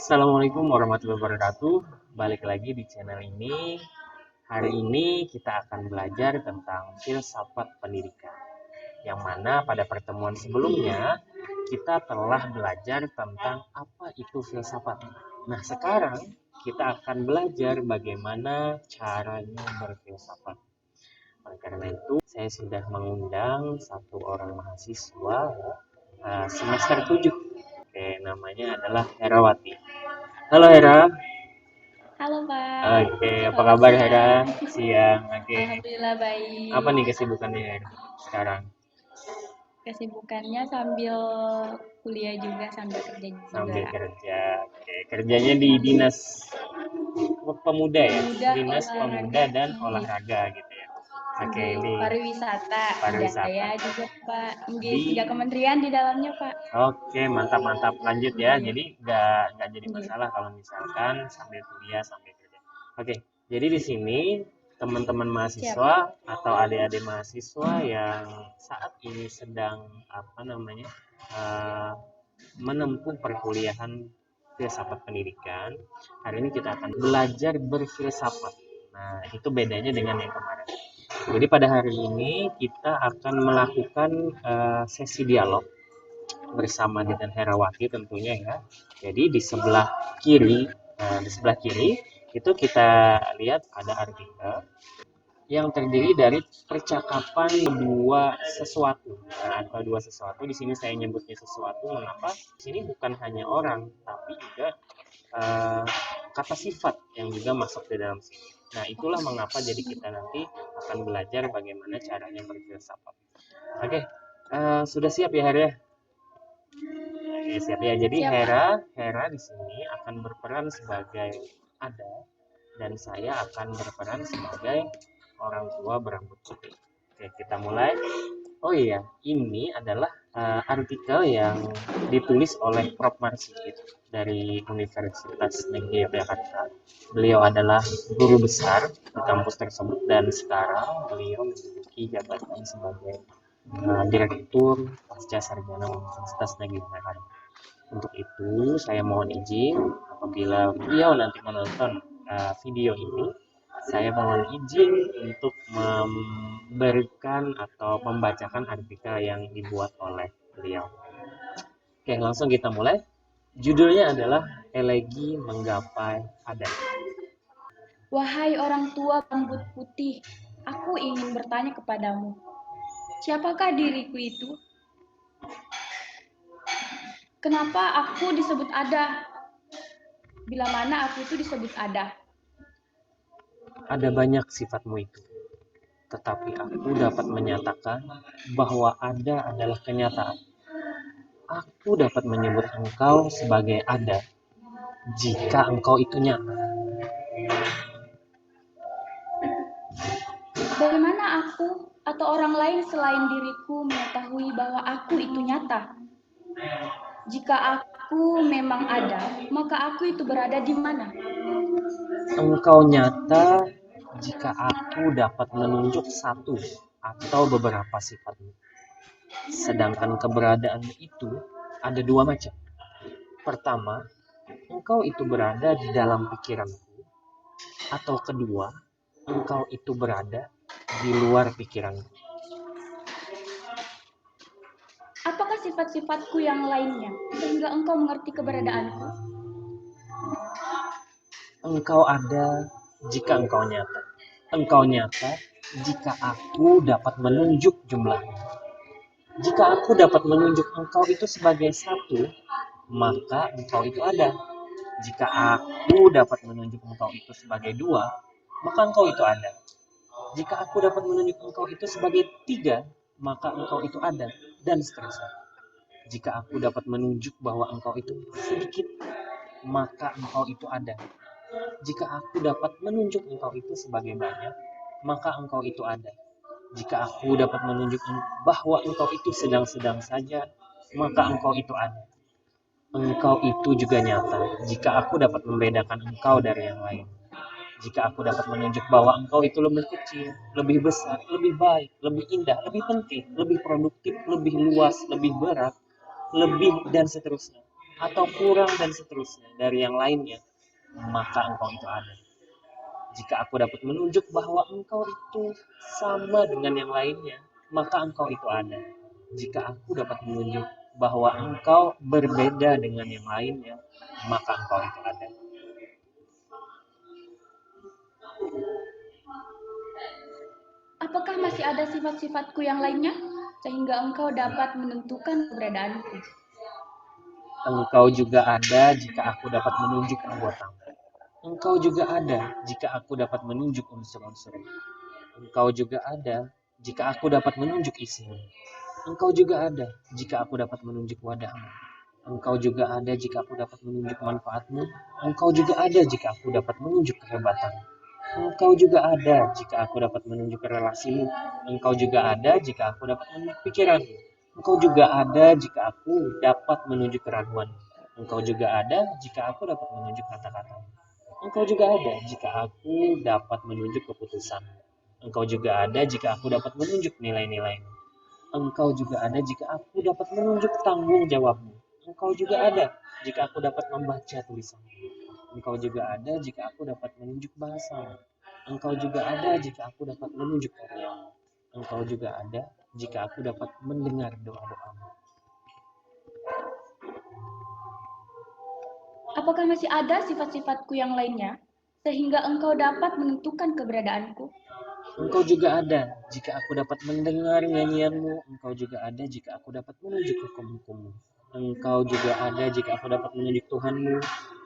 Assalamualaikum warahmatullahi wabarakatuh. Balik lagi di channel ini. Hari ini kita akan belajar tentang filsafat pendidikan. Yang mana pada pertemuan sebelumnya kita telah belajar tentang apa itu filsafat. Nah, sekarang kita akan belajar bagaimana caranya berfilsafat. Oleh karena itu, saya sudah mengundang satu orang mahasiswa semester 7. Oke, namanya adalah Herawati. Halo Hera. Halo Pak, Oke, apa selamat kabar Hera? siang. Siang. Oke. Alhamdulillah Apa baik. nih kesibukannya Hera sekarang? Kesibukannya sambil kuliah juga, sambil kerja juga. Sambil kerja. Oke, kerjanya di dinas pemuda ya? Pemuda Dinas pemuda olahraga, dan nggih, olahraga gitu ya. Oke, nggih. ini Pariwisata, pariwisata. budaya juga Pak. Nggih, Di 3 kementerian di dalamnya Pak. Oke, mantap mantap. Lanjut ya. Nggih, Jadi nggak jadi nggih. masalah kalau misalkan sambil kuliah sambil kerja. Oke, jadi di sini teman-teman Siap. mahasiswa atau adik-adik mahasiswa yang saat ini sedang apa namanya eh, menempuh perkuliahan filsafat pendidikan. Hari ini kita akan belajar berfilsafat. Nah, itu bedanya dengan yang kemarin. Jadi pada hari ini kita akan melakukan sesi dialog bersama dengan Herawati tentunya ya. Jadi di sebelah kiri itu kita lihat ada artikel yang terdiri dari percakapan dua sesuatu. Nah, atau dua sesuatu di sini saya nyebutnya sesuatu. Mengapa? Di sini bukan hanya orang, tapi juga eh, kata sifat yang juga masuk di dalam sini. Nah, itulah mengapa jadi kita nanti akan belajar bagaimana caranya berfilsafat. Oke, sudah siap ya Her ya? Oke, siap ya. Jadi Siap Pak. Hera di sini akan berperan sebagai ada dan saya akan berperan sebagai orang tua berambut putih. Oke, kita mulai. Oh iya, ini adalah artikel yang ditulis oleh Prof. Marsikit dari Universitas Negeri Yogyakarta. Beliau adalah guru besar di kampus tersebut dan sekarang beliau menduduki jabatan sebagai Direktur Pasca Sarjana Universitas Negeri Yogyakarta. Untuk itu, saya mohon izin apabila beliau nanti menonton video ini, saya mohon izin untuk memberikan atau membacakan artikel yang dibuat oleh beliau. Oke, langsung kita mulai. Judulnya adalah Elegi Menggapai Adat. Wahai orang tua rambut putih, aku ingin bertanya kepadamu, siapakah diriku itu? Kenapa aku disebut ada? Bila mana aku itu disebut ada? Ada banyak sifatmu itu, tetapi aku dapat menyatakan bahwa ada adalah kenyataan. Aku dapat menyebut engkau sebagai ada jika engkau itu nyata. Dari mana aku atau orang lain selain diriku mengetahui bahwa aku itu nyata? Jika aku memang ada, maka aku itu berada di mana? Engkau nyata jika aku dapat menunjuk satu atau beberapa sifatmu. Sedangkan keberadaanmu itu ada dua macam. Pertama, engkau itu berada di dalam pikiranku. Atau kedua, engkau itu berada di luar pikiranku. Apakah sifat-sifatku yang lainnya sehingga engkau mengerti keberadaanku? Engkau ada jika engkau nyata. Engkau nyata jika aku dapat menunjuk jumlahnya. Jika aku dapat menunjuk engkau itu sebagai satu, maka engkau itu ada. Jika aku dapat menunjuk engkau itu sebagai dua, maka engkau itu ada. Jika aku dapat menunjuk engkau itu sebagai tiga, maka engkau itu ada, dan seterusnya. Jika aku dapat menunjuk bahwa engkau itu sedikit, maka engkau itu ada. Jika aku dapat menunjuk engkau itu sebagai banyak, maka engkau itu ada. Jika aku dapat menunjuk bahwa engkau itu sedang-sedang saja, maka engkau itu ada. Engkau itu juga nyata jika aku dapat membedakan engkau dari yang lain. Jika aku dapat menunjuk bahwa engkau itu lebih kecil, lebih besar, lebih baik, lebih indah, lebih penting, lebih produktif, lebih luas, lebih berat, lebih dan seterusnya. atau kurang dan seterusnya dari yang lainnya, maka engkau itu ada. Jika aku dapat menunjuk bahwa engkau itu sama dengan yang lainnya, maka engkau itu ada. Jika aku dapat menunjuk bahwa engkau berbeda dengan yang lainnya, maka engkau itu ada. Apakah masih ada sifat-sifatku yang lainnya, sehingga engkau dapat menentukan keberadaanku? Engkau juga ada jika aku dapat menunjuk anggotamu. Engkau juga ada jika aku dapat menunjuk unsur-unsur. Engkau juga ada jika aku dapat menunjuk isinya. Engkau juga ada jika aku dapat menunjuk wadahmu. Engkau juga ada jika aku dapat menunjuk manfaatmu. Engkau juga ada jika aku dapat menunjuk kehebatan. Engkau juga ada jika aku dapat menunjuk relasimu. Engkau juga ada jika aku dapat menunjuk pikiranmu. Engkau juga ada jika aku dapat menunjuk keraguan. Engkau juga ada jika aku dapat menunjuk kata-katamu. Engkau juga ada jika aku dapat menunjuk keputusan. Engkau juga ada jika aku dapat menunjuk nilai-nilaimu. Engkau juga ada jika aku dapat menunjuk tanggung jawabmu. Engkau juga ada jika aku dapat membaca tulisanmu. Engkau juga ada jika aku dapat menunjuk bahasamu. Engkau juga ada jika aku dapat menunjuk karyamu. Engkau juga ada jika aku dapat mendengar doa-doamu. Apakah masih ada sifat-sifatku yang lainnya, sehingga engkau dapat menentukan keberadaanku? Engkau juga ada jika aku dapat mendengar nyanyianmu. Engkau juga ada jika aku dapat menunjuk hukum-hukummu. Engkau juga ada jika aku dapat menunjuk Tuhanmu.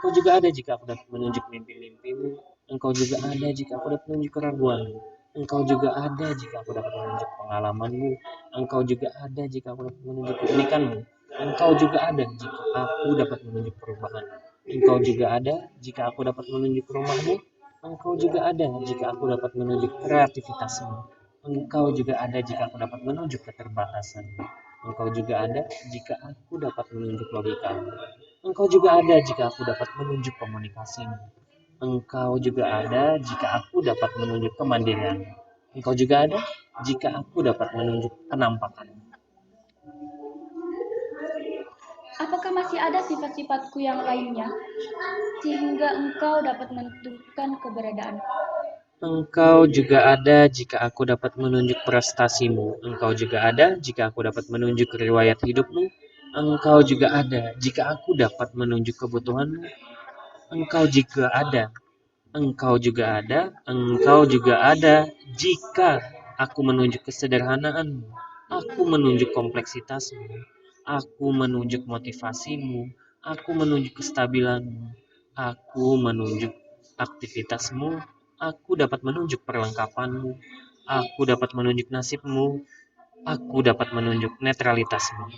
Engkau juga ada jika aku dapat menunjuk mimpi-mimpimu. Engkau juga ada jika aku dapat menunjuk keraguanmu. Engkau juga ada jika aku dapat menunjuk pengalamanmu. Engkau juga ada jika aku dapat menunjuk keunikanmu. Engkau juga ada jika aku dapat menunjuk perubahan. Engkau juga ada jika aku dapat menunjuk rumahmu. Engkau juga ada jika aku dapat menunjuk kreativitasmu. Engkau juga ada jika aku dapat menunjuk keterbatasanmu. Engkau juga ada jika aku dapat menunjuk logikamu. Engkau juga ada jika aku dapat menunjuk komunikasimu. Engkau juga ada jika aku dapat menunjuk kemandirianmu. Engkau juga ada jika aku dapat menunjuk penampakanmu. Apakah masih ada sifat-sifatku yang lainnya, sehingga engkau dapat menentukan keberadaanku? Engkau juga ada jika aku dapat menunjuk prestasimu. Engkau juga ada jika aku dapat menunjuk riwayat hidupmu. Engkau juga ada jika aku dapat menunjuk kebutuhanmu. Engkau juga ada. Engkau juga ada. Engkau juga ada jika aku menunjuk kesederhanaanmu. Aku menunjuk kompleksitasmu. Aku menunjuk motivasimu. Aku menunjuk kestabilanmu. Aku menunjuk aktivitasmu. Aku dapat menunjuk perlengkapanmu. Aku dapat menunjuk nasibmu. Aku dapat menunjuk netralitasmu.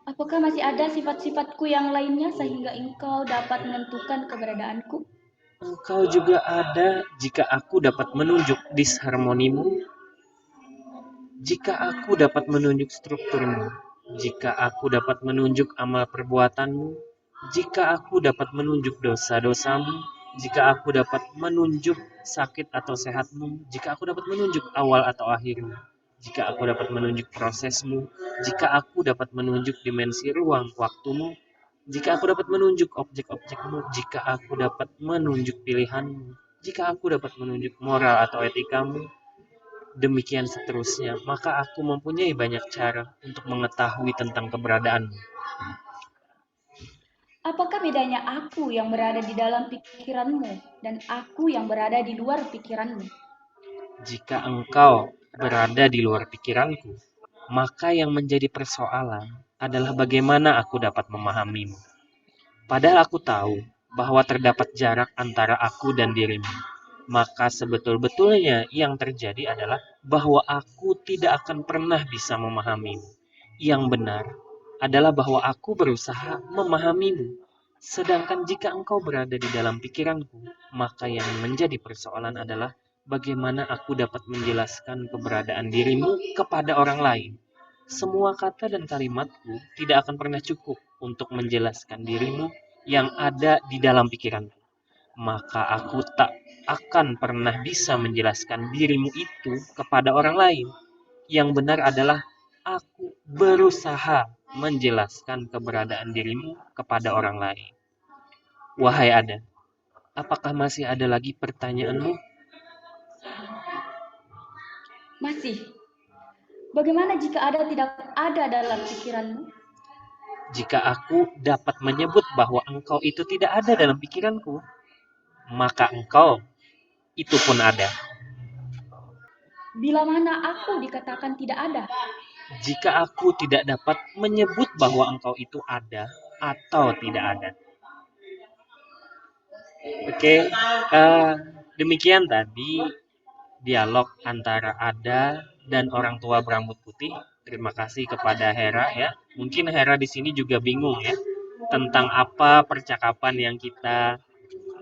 Apakah masih ada sifat-sifatku yang lainnya, sehingga engkau dapat menentukan keberadaanku? Engkau juga ada jika aku dapat menunjuk disharmonimu. Jika aku dapat menunjuk strukturmu, jika aku dapat menunjuk amal perbuatanmu, jika aku dapat menunjuk dosa-dosamu, jika aku dapat menunjuk sakit atau sehatmu, jika aku dapat menunjuk awal atau akhirmu, jika aku dapat menunjuk prosesmu, jika aku dapat menunjuk dimensi ruang waktumu, jika aku dapat menunjuk objek-objekmu, jika aku dapat menunjuk pilihanmu, jika aku dapat menunjuk moral atau etikamu, demikian seterusnya, maka aku mempunyai banyak cara untuk mengetahui tentang keberadaanmu. Apakah bedanya aku yang berada di dalam pikiranmu dan aku yang berada di luar pikiranmu? Jika engkau berada di luar pikiranku, maka yang menjadi persoalan adalah bagaimana aku dapat memahamimu. Padahal aku tahu bahwa terdapat jarak antara aku dan dirimu. Maka sebetul-betulnya yang terjadi adalah bahwa aku tidak akan pernah bisa memahamimu. Yang benar adalah bahwa aku berusaha memahamimu. Sedangkan jika engkau berada di dalam pikiranku, maka yang menjadi persoalan adalah bagaimana aku dapat menjelaskan keberadaan dirimu kepada orang lain. Semua kata dan kalimatku tidak akan pernah cukup untuk menjelaskan dirimu yang ada di dalam pikiranku. Maka aku tak akan pernah bisa menjelaskan dirimu itu kepada orang lain. Yang benar adalah aku berusaha menjelaskan keberadaan dirimu kepada orang lain. Wahai Ada, apakah masih ada lagi pertanyaanmu? Masih. Bagaimana jika ada tidak ada dalam pikiranmu? Jika aku dapat menyebut bahwa engkau itu tidak ada dalam pikiranku, maka engkau itu pun ada. Bila mana aku dikatakan tidak ada? Jika aku tidak dapat menyebut bahwa engkau itu ada atau tidak ada. Oke, demikian tadi dialog antara Ada dan orang tua berambut putih. Terima kasih kepada Hera ya. Mungkin Hera di sini juga bingung ya tentang apa percakapan yang kita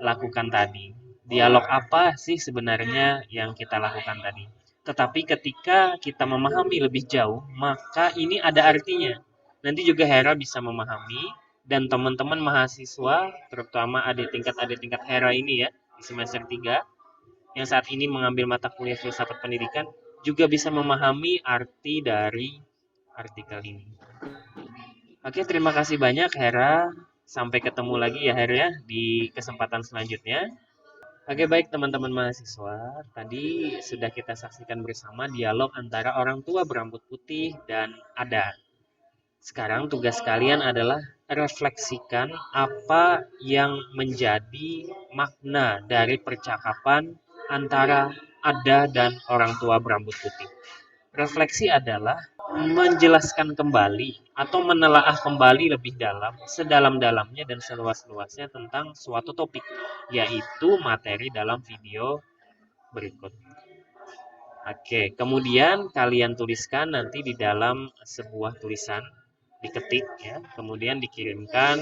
lakukan tadi. Dialog apa sih sebenarnya yang kita lakukan tadi? Tetapi ketika kita memahami lebih jauh, maka ini ada artinya. Nanti juga Hera bisa memahami dan teman-teman mahasiswa, terutama adik tingkat Hera ini ya, di semester 3 yang saat ini mengambil mata kuliah filsafat pendidikan juga bisa memahami arti dari artikel ini. Oke, terima kasih banyak Hera. Sampai ketemu lagi ya Hera ya di kesempatan selanjutnya. Oke, baik teman-teman mahasiswa, tadi sudah kita saksikan bersama dialog antara orang tua berambut putih dan Ada. Sekarang tugas kalian adalah refleksikan apa yang menjadi makna dari percakapan antara Ada dan orang tua berambut putih. Refleksi adalah menjelaskan kembali atau menelaah kembali lebih dalam, sedalam-dalamnya dan seluas-luasnya tentang suatu topik, yaitu materi dalam video berikut. Oke, kemudian kalian tuliskan nanti di dalam sebuah tulisan, diketik ya, kemudian dikirimkan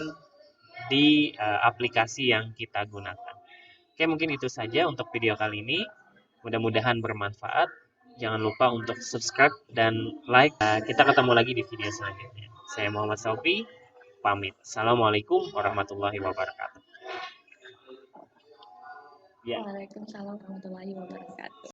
di aplikasi yang kita gunakan. Oke, mungkin itu saja untuk video kali ini. Mudah-mudahan bermanfaat. Jangan lupa untuk subscribe dan like. Kita ketemu lagi di video selanjutnya. Saya Muhammad Saufi, pamit. Assalamualaikum warahmatullahi wabarakatuh. Ya. Waalaikumsalam warahmatullahi wabarakatuh.